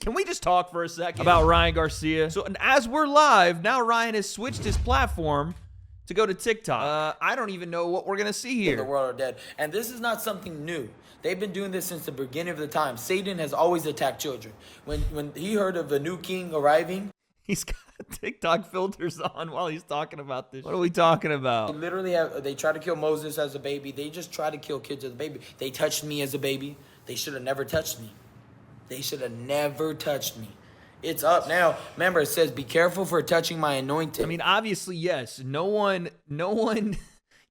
Can we just talk for a second about Ryan Garcia? So, and as we're live, now Ryan has switched his platform to go to TikTok. I don't even know what we're going to see here. The world are dead. And this is not something new. They've been doing this since the beginning of the time. Satan has always attacked children. When he heard of a new king arriving, he's got TikTok filters on while he's talking about this. What are we talking about? they tried to kill Moses as a baby. They just try to kill kids as a baby. They touched me as a baby. They should have never touched me. They should have never touched me. It's up now. Remember, it says, be careful for touching my anointed. I mean, obviously, yes. No one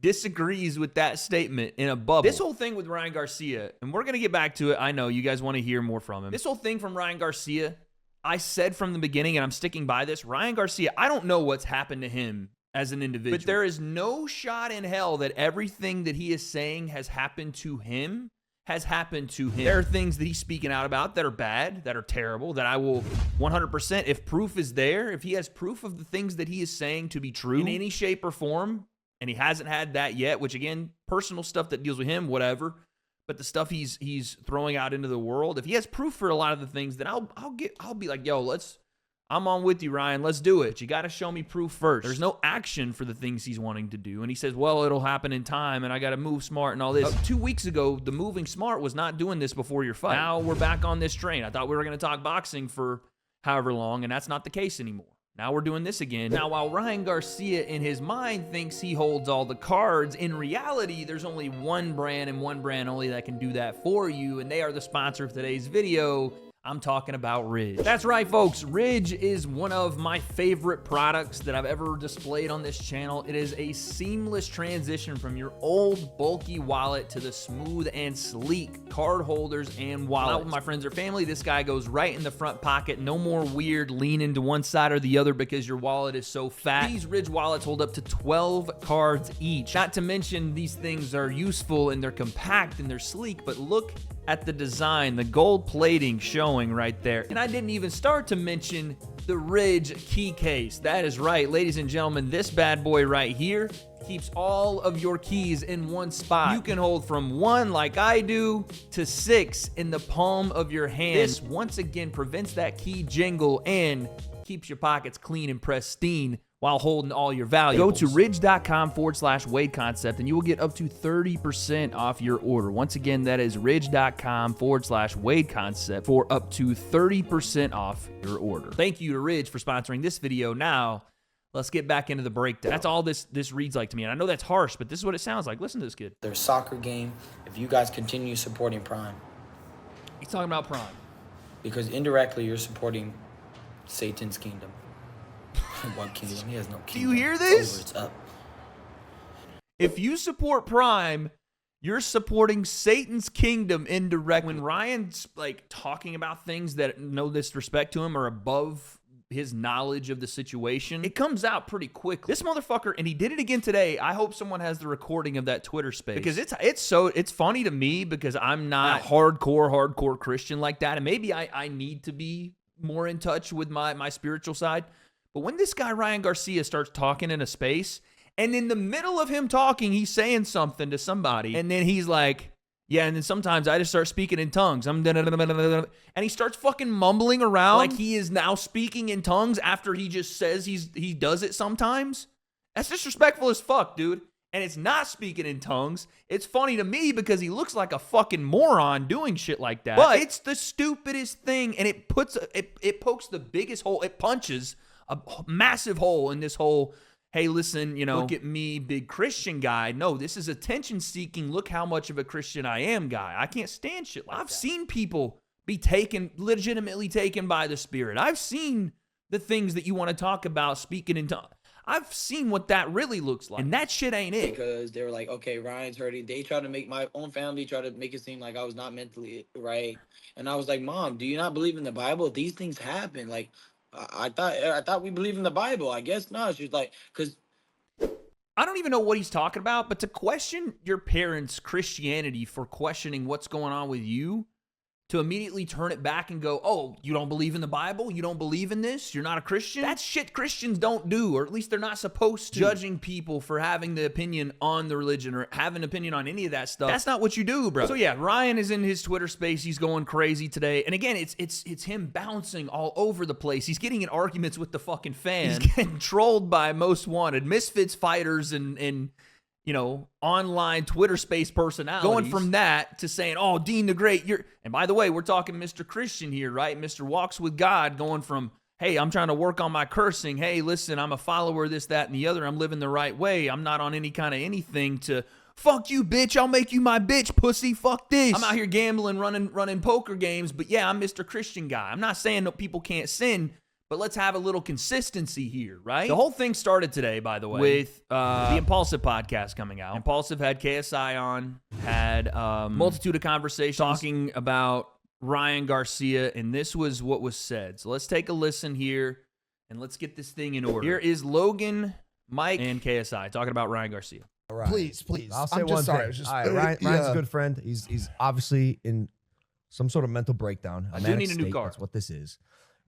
disagrees with that statement in a bubble. This whole thing with Ryan Garcia, and we're going to get back to it. I know you guys want to hear more from him. This whole thing from Ryan Garcia, I said from the beginning, and I'm sticking by this, Ryan Garcia, I don't know what's happened to him as an individual. But there is no shot in hell that everything that he is saying has happened to him. There are things that he's speaking out about that are bad, that are terrible, that I will 100%, if proof is there, if he has proof of the things that he is saying to be true in any shape or form, and he hasn't had that yet, which again, personal stuff that deals with him, whatever, but the stuff he's throwing out into the world, if he has proof for a lot of the things, then I'll be like, yo, I'm on with you, Ryan. Let's do it. You got to show me proof first. There's no action for the things he's wanting to do. And he says, well, it'll happen in time, and I got to move smart and all this. 2 weeks ago, the moving smart was not doing this before your fight. Now we're back on this train. I thought we were going to talk boxing for however long, and that's not the case anymore. Now we're doing this again. Now, while Ryan Garcia in his mind thinks he holds all the cards, in reality, there's only one brand and one brand only that can do that for you, and they are the sponsor of today's video. I'm talking about Ridge. That's right, folks. Ridge is one of my favorite products that I've ever displayed on this channel. It is a seamless transition from your old bulky wallet to the smooth and sleek card holders and wallets. Not with my friends or family, this guy goes right in the front pocket. No more weird leaning to one side or the other because your wallet is so fat. These Ridge wallets hold up to 12 cards each. Not to mention these things are useful and they're compact and they're sleek, but look at the design, the gold plating showing right there. And I didn't even start to mention the Ridge key case. That is right, ladies and gentlemen, this bad boy right here keeps all of your keys in one spot. You can hold from 1, like I do, to 6 in the palm of your hand. This, once again, prevents that key jingle and keeps your pockets clean and pristine while holding all your valuables. Go to ridge.com/wadeconcept and you will get up to 30% off your order. Once again, that is ridge.com/wadeconcept for up to 30% off your order. Thank you to Ridge for sponsoring this video. Now, let's get back into the breakdown. That's all this reads like to me. And I know that's harsh, but this is what it sounds like. Listen to this kid. their soccer game, if you guys continue supporting Prime. He's talking about Prime. Because indirectly, you're supporting Satan's kingdom. What kingdom? He has no kingdom. Do you hear this? It's up. If you support Prime, you're supporting Satan's kingdom indirectly. When Ryan's like talking about things that, no disrespect to him, are above his knowledge of the situation, it comes out pretty quickly. This motherfucker, and he did it again today. I hope someone has the recording of that Twitter space, because it's funny to me because I'm not hardcore Christian like that, and maybe I need to be more in touch with my spiritual side. But when this guy Ryan Garcia starts talking in a space, and in the middle of him talking, he's saying something to somebody, and then he's like, yeah, and then sometimes I just start speaking in tongues. And he starts fucking mumbling around like he is now speaking in tongues after he just says he does it sometimes. That's disrespectful as fuck, dude. And it's not speaking in tongues. It's funny to me because he looks like a fucking moron doing shit like that. But it's the stupidest thing, and it pokes the biggest hole. It punches a massive hole in this whole, hey, listen, look at me, big Christian guy. No, this is attention-seeking, look how much of a Christian I am guy. I can't stand shit like that. I've seen people be legitimately taken by the Spirit. I've seen the things that you want to talk about speaking in tongues. I've seen what that really looks like, and that shit ain't it. Because they were like, okay, Ryan's hurting. They tried to make my own family try to make it seem like I was not mentally right. And I was like, Mom, do you not believe in the Bible? These things happen. Like, I thought we believe in the Bible. I guess not. She's like, because I don't even know what he's talking about, but to question your parents' Christianity for questioning what's going on with you, to immediately turn it back and go, oh, you don't believe in the Bible? You don't believe in this? You're not a Christian? That's shit Christians don't do, or at least they're not supposed to. Judging people for having the opinion on the religion or having an opinion on any of that stuff. That's not what you do, bro. So yeah, Ryan is in his Twitter space. He's going crazy today. And again, it's him bouncing all over the place. He's getting in arguments with the fucking fans. He's getting trolled by Most Wanted, Misfits fighters, and you know, online Twitter space personalities. Going from that to saying, oh, Dean the Great, and by the way, we're talking Mr. Christian here, right? Mr. Walks with God, going from, hey, I'm trying to work on my cursing. Hey, listen, I'm a follower of this, that, and the other. I'm living the right way. I'm not on any kind of anything to, fuck you, bitch. I'll make you my bitch, pussy. Fuck this. I'm out here gambling, running poker games, but yeah, I'm Mr. Christian guy. I'm not saying that people can't sin, but let's have a little consistency here, right? The whole thing started today, by the way, with the Impulsive podcast coming out. Impulsive had KSI on, had multitude of conversations talking about Ryan Garcia, and this was what was said. So let's take a listen here, and let's get this thing in order. Here is Logan, Mike, and KSI talking about Ryan Garcia. Right. Please. I'll say one thing. All right, Ryan's a good friend. He's obviously in some sort of mental breakdown. I do need a new car. That's what this is.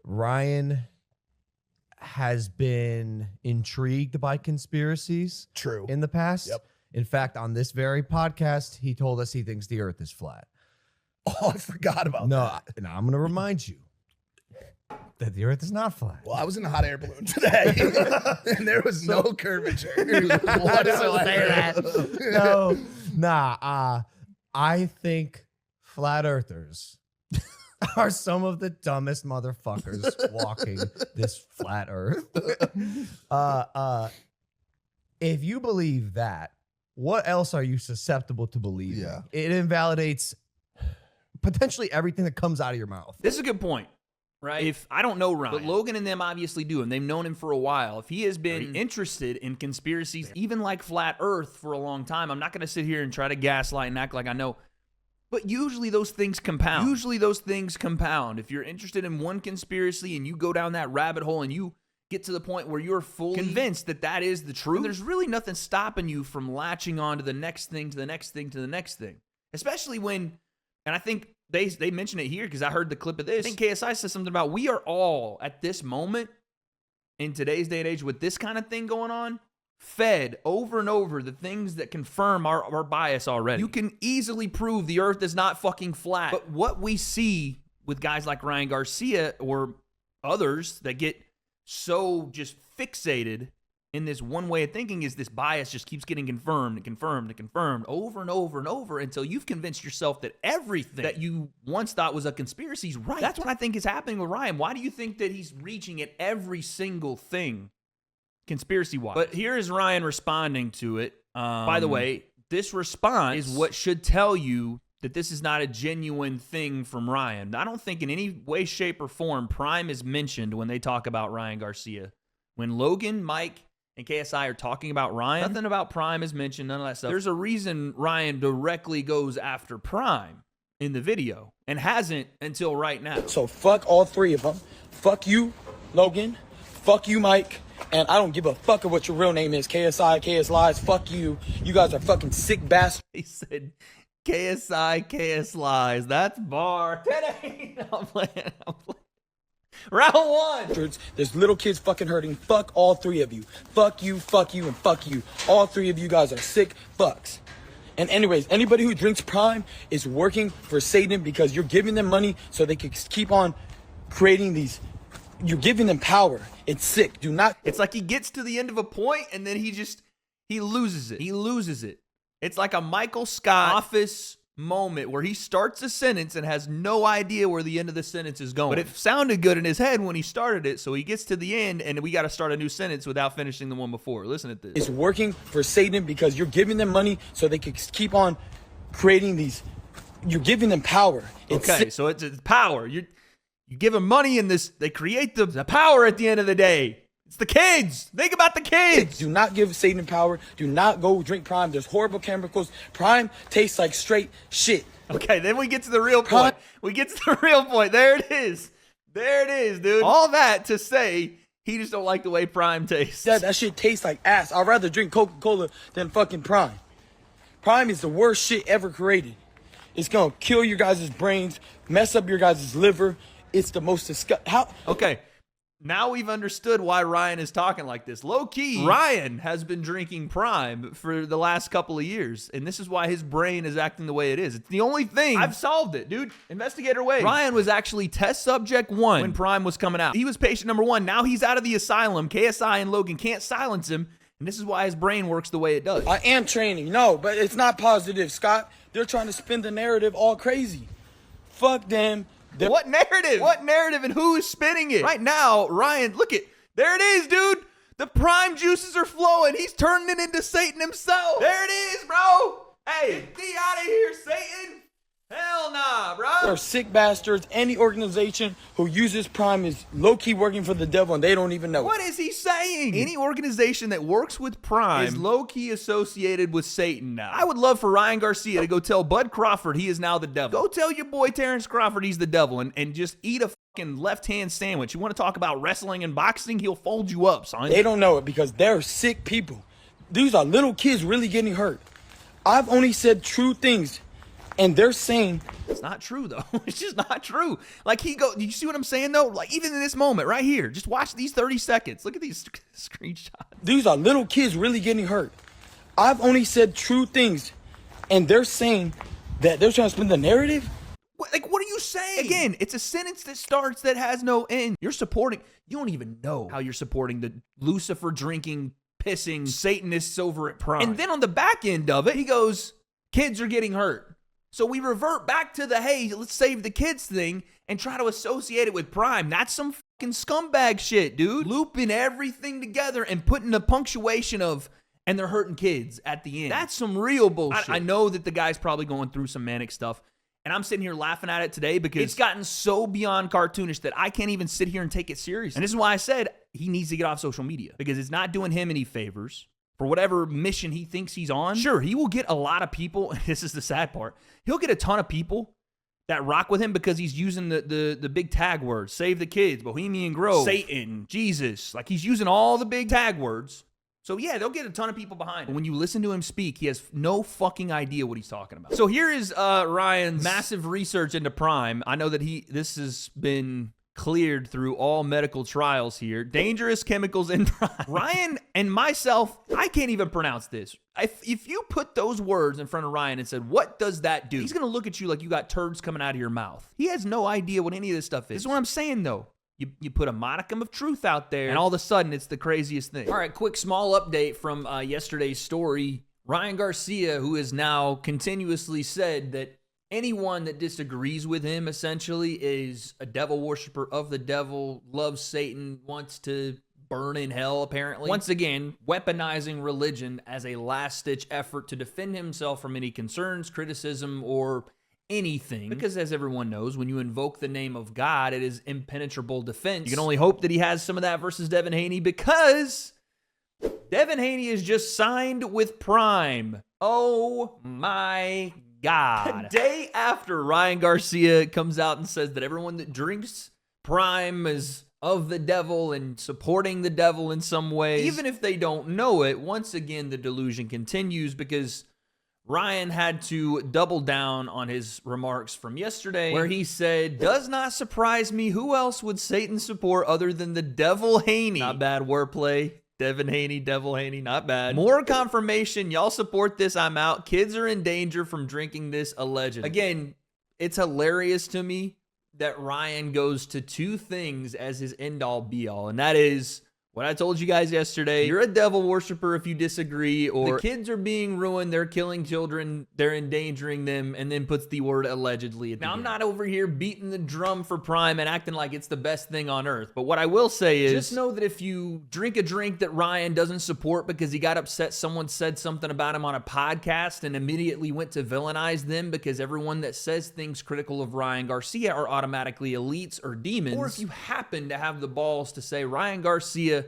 Ryan has been intrigued by conspiracies. True. In the past. Yep. In fact, on this very podcast, he told us he thinks the earth is flat. Oh, I forgot about that. No, I'm going to remind you that the earth is not flat. Well, I was in a hot air balloon today, and there was no curvature whatsoever. I think flat earthers are some of the dumbest motherfuckers walking this flat earth. If you believe that, what else are you susceptible to believing? Yeah. It invalidates potentially everything that comes out of your mouth. This is a good point, right? If I don't know Ryan, but Logan and them obviously do, and they've known him for a while. If he has been interested in conspiracies, even like flat earth for a long time, I'm not going to sit here and try to gaslight and act like I know. But usually those things compound. If you're interested in one conspiracy and you go down that rabbit hole and you get to the point where you're fully convinced that that is the truth, there's really nothing stopping you from latching on to the next thing, to the next thing, to the next thing. Especially when, and I think they mention it here because I heard the clip of this. I think KSI says something about we are all, at this moment, in today's day and age with this kind of thing going on, fed over and over the things that confirm our bias already. You can easily prove the earth is not fucking flat. But what we see with guys like Ryan Garcia or others that get so just fixated in this one way of thinking is this bias just keeps getting confirmed over and over and over until you've convinced yourself that everything that you once thought was a conspiracy is right. That's what I think is happening with Ryan. Why do you think that he's reaching at every single thing conspiracy-wise? But here is Ryan responding to it. By the way, this response is what should tell you that this is not a genuine thing from Ryan. I don't think in any way, shape, or form Prime is mentioned when they talk about Ryan Garcia. When Logan, Mike, and KSI are talking about Ryan, nothing about Prime is mentioned, none of that stuff. There's a reason Ryan directly goes after Prime in the video and hasn't until right now. So fuck all three of them. Fuck you, Logan. Fuck you, Mike. And I don't give a fuck of what your real name is. KSI, KS Lies. Fuck you. You guys are fucking sick bastards. He said KSI, KS Lies. That's bar. I'm playing. Round one. There's little kids fucking hurting. Fuck all three of you. Fuck you, and fuck you. All three of you guys are sick fucks. And anyways, anybody who drinks Prime is working for Satan because you're giving them money so they can keep on creating these. You're giving them power. It's sick. Do not. It's like he gets to the end of a point and then he loses it. It's like a Michael Scott Office moment where he starts a sentence and has no idea where the end of the sentence is going. But it sounded good in his head when he started it, so he gets to the end and we got to start a new sentence without finishing the one before. Listen to this. It's working for Satan because you're giving them money so they can keep on creating these. You're giving them power. So it's power. You give them money and they create the power at the end of the day. It's the kids. Think about the kids. Do not give Satan power. Do not go drink Prime. There's horrible chemicals. Prime tastes like straight shit. Okay, then we get to the real point. There it is. There it is, dude. All that to say he just don't like the way Prime tastes. Yeah, that shit tastes like ass. I'd rather drink Coca-Cola than fucking Prime. Prime is the worst shit ever created. It's going to kill your guys' brains, mess up your guys' liver. It's the most disgusting. How? Okay. Now we've understood why Ryan is talking like this. Low key, Ryan has been drinking Prime for the last couple of years, and this is why his brain is acting the way it is. It's the only thing. I've solved it, dude. Investigator Wade. Ryan was actually test subject 1 when Prime was coming out. He was patient number 1. Now he's out of the asylum. KSI and Logan can't silence him, and this is why his brain works the way it does. I am training. No, but it's not positive, Scott. They're trying to spin the narrative all crazy. Fuck them. What narrative? What narrative and who is spinning it? Right now, Ryan, look it. There it is, dude. The Prime juices are flowing. He's turning it into Satan himself. There it is, bro. Hey, get thee out of here, Satan. Hell nah, bro. They're sick bastards. Any organization who uses Prime is low-key working for the devil, and they don't even know it. What is he saying? Any organization that works with Prime is low-key associated with Satan now. I would love for Ryan Garcia to go tell Bud Crawford he is now the devil. Go tell your boy Terrence Crawford he's the devil and just eat a fucking left-hand sandwich. You want to talk about wrestling and boxing? He'll fold you up, son. They don't know it because they're sick people. These are little kids really getting hurt. I've only said true things. And they're saying it's not true, though. It's just not true. Like you see what I'm saying, though? Like even in this moment right here, just watch these 30 seconds. Look at these screenshots. These are little kids really getting hurt. I've only said true things. And they're saying that they're trying to spin the narrative. What are you saying? Again, it's a sentence that starts that has no end. You don't even know how you're supporting the Lucifer drinking, pissing Satanists over at Prime. And then on the back end of it, he goes, kids are getting hurt. So we revert back to the, hey, let's save the kids thing and try to associate it with Prime. That's some fucking scumbag shit, dude. Looping everything together and putting the punctuation of, and they're hurting kids at the end. That's some real bullshit. I know that the guy's probably going through some manic stuff. And I'm sitting here laughing at it today because it's gotten so beyond cartoonish that I can't even sit here and take it seriously. And this is why I said he needs to get off social media because it's not doing him any favors. For whatever mission he thinks he's on, sure, he will get a lot of people. This is the sad part. He'll get a ton of people that rock with him because he's using the big tag words. Save the kids, Bohemian Grove, Satan, Jesus. Like he's using all the big tag words. So yeah, they'll get a ton of people behind him. But when you listen to him speak, he has no fucking idea what he's talking about. So here is Ryan's massive research into Prime. I know that this has been cleared through all medical trials here. Dangerous chemicals in Prime. Ryan and myself, I can't even pronounce this. If you put those words in front of Ryan and said, what does that do? He's going to look at you like you got turds coming out of your mouth. He has no idea what any of this stuff is. This is what I'm saying, though. You put a modicum of truth out there, and all of a sudden, it's the craziest thing. All right, quick small update from yesterday's story. Ryan Garcia, who has now continuously said that anyone that disagrees with him, essentially, is a devil worshiper of the devil, loves Satan, wants to burn in hell, apparently. Once again, weaponizing religion as a last-ditch effort to defend himself from any concerns, criticism, or anything. Because as everyone knows, when you invoke the name of God, it is impenetrable defense. You can only hope that he has some of that versus Devin Haney because Devin Haney is just signed with Prime. Oh my God. The day after Ryan Garcia comes out and says that everyone that drinks Prime is of the devil and supporting the devil in some way, even if they don't know it, once again, the delusion continues because Ryan had to double down on his remarks from yesterday where he said, does not surprise me. Who else would Satan support other than the devil Haney? Not bad wordplay. Devin Haney, Devil Haney, not bad. More confirmation. Y'all support this. I'm out. Kids are in danger from drinking this allegedly. Again, it's hilarious to me that Ryan goes to two things as his end-all be-all, and that is what I told you guys yesterday. You're a devil worshiper if you disagree, or the kids are being ruined, they're killing children, they're endangering them, and then puts the word allegedly at the end. Now, I'm not over here beating the drum for Prime and acting like it's the best thing on earth, but what I will say is just know that if you drink a drink that Ryan doesn't support because he got upset someone said something about him on a podcast and immediately went to villainize them because everyone that says things critical of Ryan Garcia are automatically elites or demons, or if you happen to have the balls to say Ryan Garcia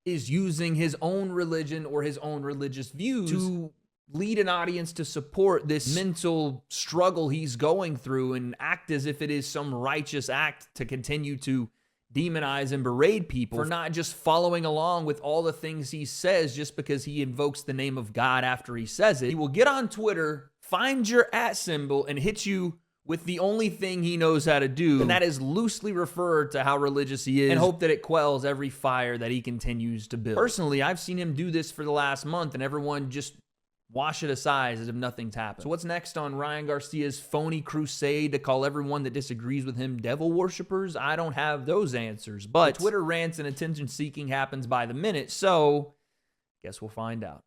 is using his own religion or his own religious views to lead an audience to support this mental struggle he's going through and act as if it is some righteous act to continue to demonize and berate people for not just following along with all the things he says just because he invokes the name of God after he says it. He will get on Twitter, find your @ symbol, and hit you with the only thing he knows how to do, and that is loosely refer to how religious he is and hope that it quells every fire that he continues to build. Personally, I've seen him do this for the last month, and everyone just wash it aside as if nothing's happened. So what's next on Ryan Garcia's phony crusade to call everyone that disagrees with him devil worshippers? I don't have those answers, but Twitter rants and attention seeking happens by the minute, so guess we'll find out.